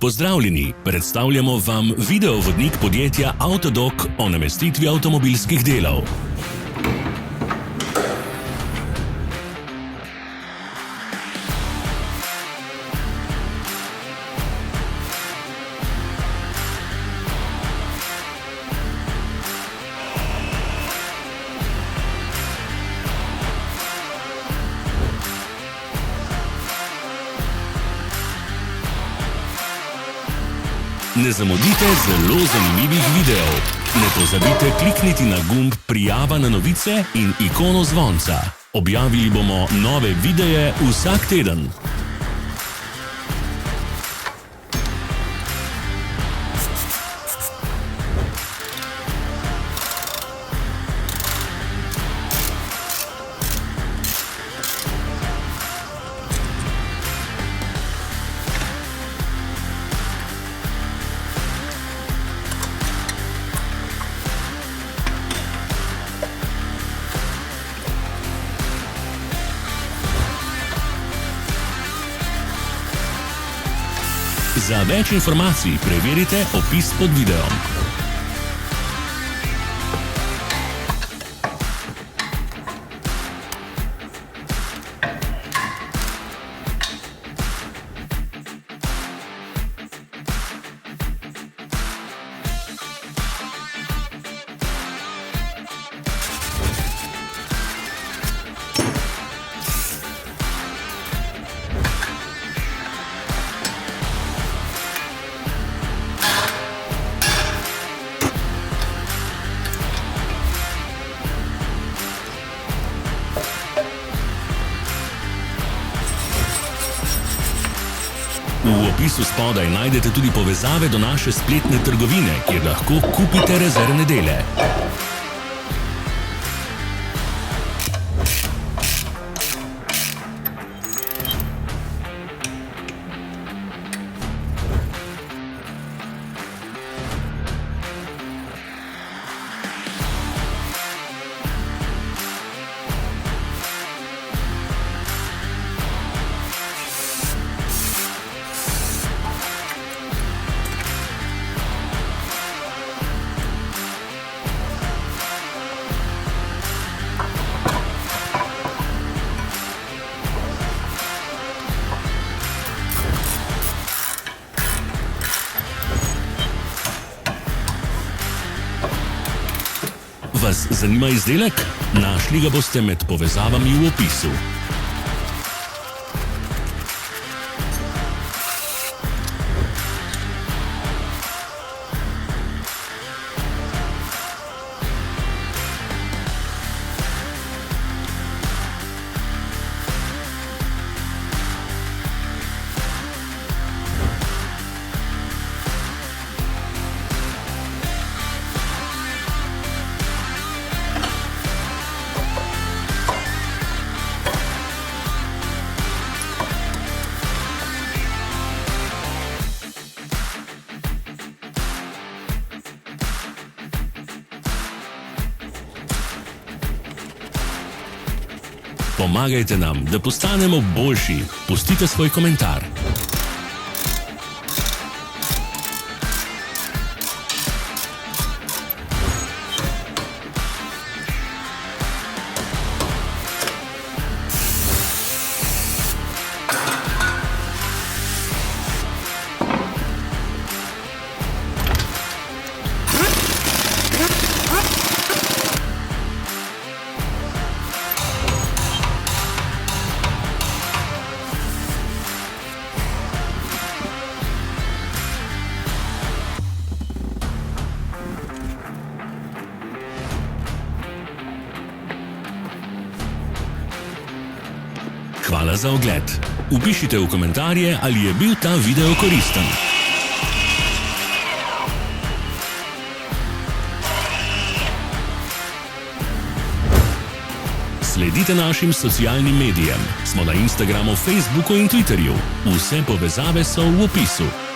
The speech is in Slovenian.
Pozdravljeni, predstavljamo vam videovodnik podjetja Avtodok o namestitvi avtomobilskih delov. Ne zamudite zelo zanimivih videov. Ne pozabite klikniti na gumb Prijava na novice in ikono zvonca. Objavili bomo nove videe vsak teden. Za več informacij preverite opis pod videom. V opisu spodaj najdete tudi povezave do naše spletne trgovine, kjer lahko kupite rezervne dele. Vas zanima izdelek? Našli ga boste med povezavami v opisu. Pomagajte nam, da postanemo boljši. Pustite svoj komentar. Hvala za ogled. Vpišite v komentarje, ali je bil ta video koristen. Sledite našim socialnim medijem. Smo na Instagramu, Facebooku in Twitterju. Vse povezave so v opisu.